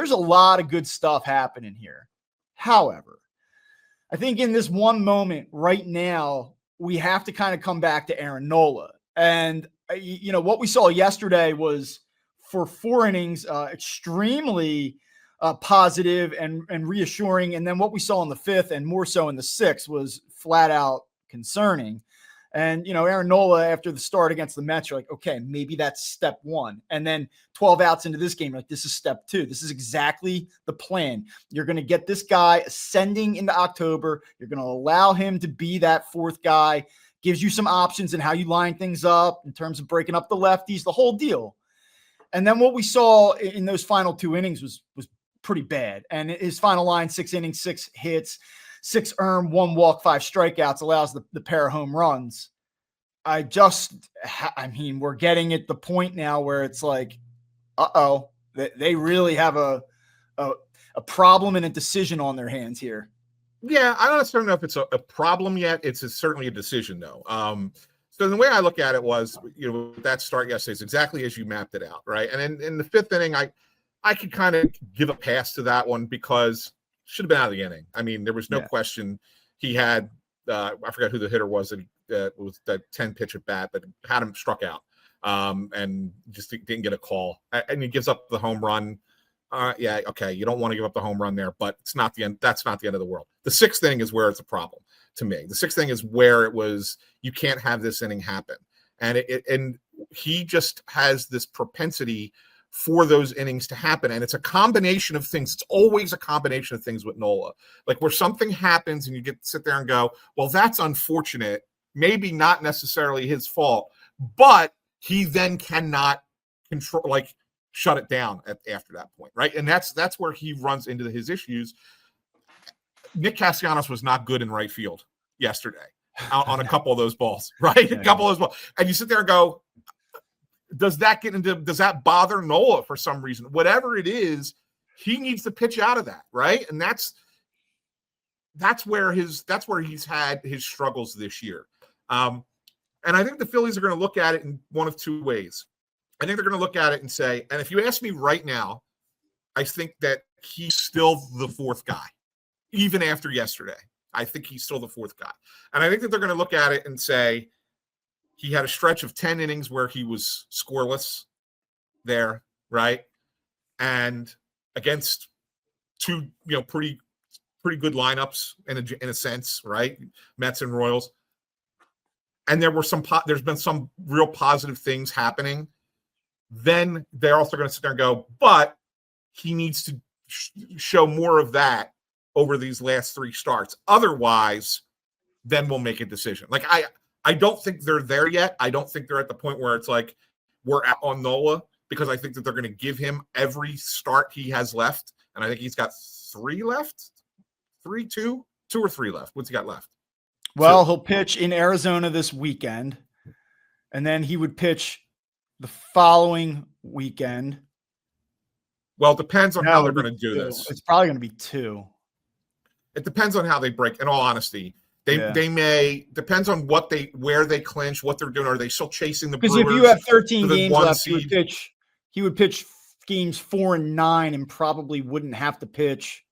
there's a lot of good stuff happening here. However, I think in this one moment right now, we have to kind of come back to Aaron Nola. And, what we saw yesterday was, for 4 innings, extremely positive and reassuring. And then what we saw in the 5th and more so in the 6th was flat out concerning. And, Aaron Nola, after the start against the Mets, you're like, okay, maybe that's step 1. And then 12 outs into this game, like, this is step 2. This is exactly the plan. You're going to get this guy ascending into October. You're going to allow him to be that 4th guy, gives you some options in how you line things up in terms of breaking up the lefties, the whole deal. And then what we saw in those final 2 innings was pretty bad. And his final line, 6 innings, 6 hits, 6 earned, 1 walk, 5 strikeouts, allows the pair of home runs. We're getting at the point now where it's like, they really have a problem and a decision on their hands here. Yeah, I don't necessarily know if it's a problem yet. It's certainly a decision, though. So the way I look at it was, that start yesterday is exactly as you mapped it out, right? And in the 5th inning, I could kind of give a pass to that one because should have been out of the inning. I mean, there was no question. He had I forgot who the hitter was that was that 10-pitch at bat that had him struck out, and just didn't get a call. And he gives up the home run. Yeah, okay, you don't want to give up the home run there, but it's not the end. That's not the end of the world. The 6th inning is where it's a problem to me. The 6th inning is where it was, you can't have this inning happen. And and he just has this propensity for those innings to happen. And it's a combination of things. It's always a combination of things with Nola. Like, where something happens and you get to sit there and go, well, that's unfortunate. Maybe not necessarily his fault, but he then cannot control, like, shut it down after that point, right? And that's where he runs into his issues. Nick Castellanos was not good in right field yesterday on a couple of those balls, right? A couple of those balls. And you sit there and go, does that bother Nola for some reason? Whatever it is, he needs to pitch out of that, right? And that's where he's had his struggles this year. And I think the Phillies are going to look at it in one of 2 ways. I think they're going to look at it and say, and if you ask me right now, I think that he's still the 4th guy, even after yesterday. I think he's still the 4th guy. And I think that they're going to look at it and say, he had a stretch of 10 innings where he was scoreless there, right? And against 2, pretty good lineups in a sense, right? Mets and Royals. And there's been some real positive things happening. Then they're also going to sit there and go, but he needs to show more of that over these last 3 starts. Otherwise, then we'll make a decision. Like, I don't think they're there yet. I don't think they're at the point where it's like we're out on Nola, because I think that they're going to give him every start he has left. And I think he's got 3 left. 2 or 3 left. What's he got left? Well, he'll pitch in Arizona this weekend, and then he would pitch the following weekend. Well, it depends on how they're going to do this. It's probably going to be 2. It depends on how they break. In all honesty, they may, depends on where they clinch, what they're doing. Are they still chasing the Brewers? Because if you have 13 games left, he would pitch games 4 and 9 and probably wouldn't have to pitch.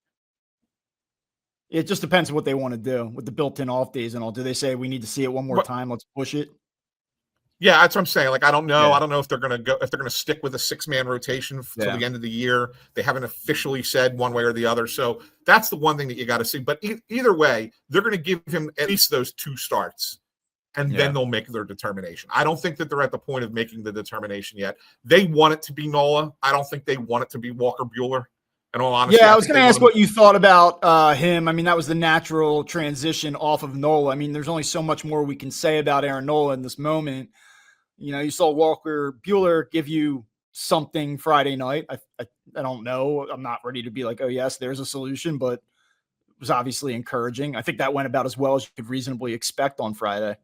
It just depends on what they want to do with the built-in off days and all. Do they say we need to see it one more time? Let's push it. Yeah, that's what I'm saying. Like, I don't know. Yeah. I don't know if they're going to stick with a 6-man rotation till the end of the year. They haven't officially said one way or the other. So that's the one thing that you got to see. But either way, they're going to give him at least those 2 starts, and then they'll make their determination. I don't think that they're at the point of making the determination yet. They want it to be Nola. I don't think they want it to be Walker Buehler. In all honesty, I was going to ask what you thought about him. I mean, that was the natural transition off of Nola. I mean, there's only so much more we can say about Aaron Nola in this moment. You saw Walker Buehler give you something Friday night. I don't know. I'm not ready to be like, oh, yes, there's a solution, but it was obviously encouraging. I think that went about as well as you could reasonably expect on Friday.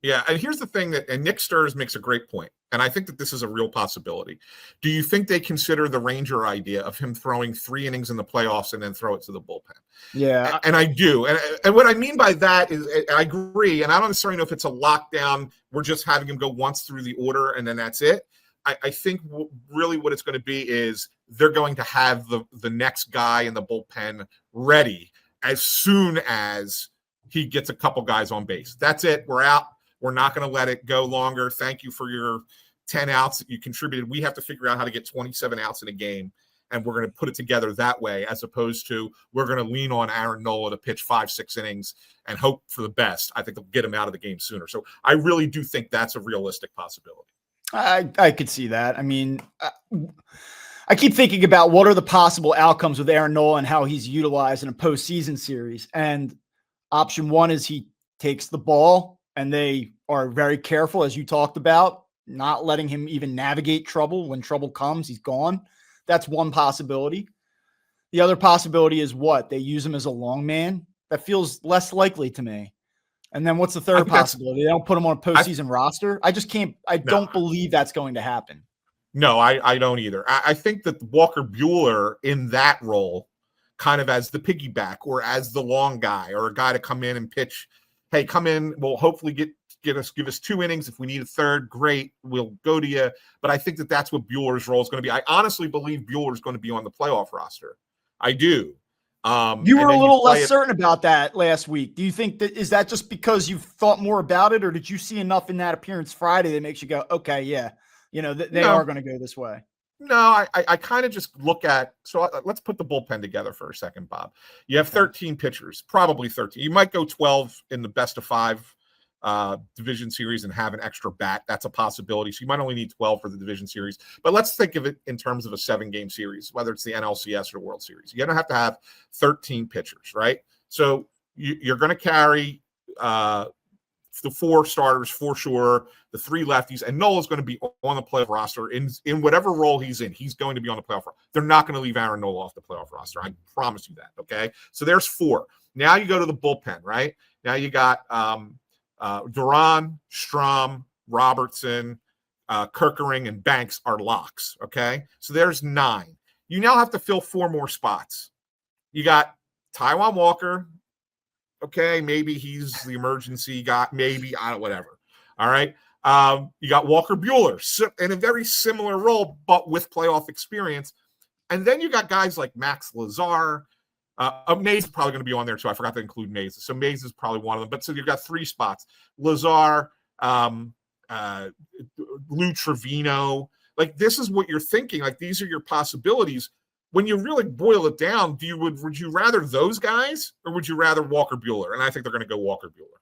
Yeah, and here's the thing and Nick Sturz makes a great point, and I think that this is a real possibility. Do you think they consider the Ranger idea of him throwing 3 innings in the playoffs and then throw it to the bullpen? Yeah. And I do. And what I mean by that is I agree, and I don't necessarily know if it's a lockdown. We're just having him go once through the order, and then that's it. I think really what it's going to be is they're going to have the next guy in the bullpen ready as soon as he gets a couple guys on base. That's it. We're out. We're not going to let it go longer. Thank you for your 10 outs that you contributed. We have to figure out how to get 27 outs in a game, and we're going to put it together that way, as opposed to we're going to lean on Aaron Nola to pitch 5-6 innings and hope for the best. I think they'll get him out of the game sooner. So I really do think that's a realistic possibility. I could see that. I mean, I keep thinking about what are the possible outcomes with Aaron Nola and how he's utilized in a postseason series. And option one is he takes the ball and they are very careful, as you talked about, not letting him even navigate trouble. When trouble comes, he's gone. That's one possibility. The other possibility is what? They use him as a long man. That feels less likely to me. And then what's the third possibility? They don't put him on a postseason roster. I just can't. Don't believe that's going to happen. No, I don't either. I think that Walker Buehler in that role, kind of as the piggyback or as the long guy or a guy to come in and pitch. Hey, come in. We'll hopefully give us 2 innings. If we need a third, great. We'll go to you. But I think that that's what Buehler's role is going to be. I honestly believe Buehler is going to be on the playoff roster. I do. You were a little less certain about that last week. Do you think is that just because you've thought more about it, or did you see enough in that appearance Friday that makes you go, okay, yeah, they are going to go this way? No, I kind of just look at, let's put the bullpen together for a second, Bob. You have 13 pitchers, probably 13. You might go 12 in the best of 5 division series and have an extra bat. That's a possibility. So you might only need 12 for the division series. But let's think of it in terms of a 7-game series, whether it's the NLCS or the World Series. You're going to have 13 pitchers, right? So you're going to carry the 4 starters for sure, the 3 lefties, and Nola's going to be on the playoff roster in whatever role he's in. He's going to be on the playoff roster. They're not going to leave Aaron Nola off the playoff roster. I promise you that, okay? So there's 4. Now you go to the bullpen, right? Now you got Duran, Strom, Robertson, Kerkering, and Banks are locks, okay? So there's 9. You now have to fill 4 more spots. You got Taijuan Walker. Okay, maybe he's the emergency guy. Maybe, whatever. All right. You got Walker Buehler in a very similar role, but with playoff experience. And then you got guys like Max Lazar. Mays is probably going to be on there too. I forgot to include Mays. So Mays is probably one of them. But so you've got 3 spots. Lazar, Lou Trevino. Like, this is what you're thinking. Like, these are your possibilities. When you really boil it down, would you rather those guys or would you rather Walker Buehler? And I think they're going to go Walker Buehler.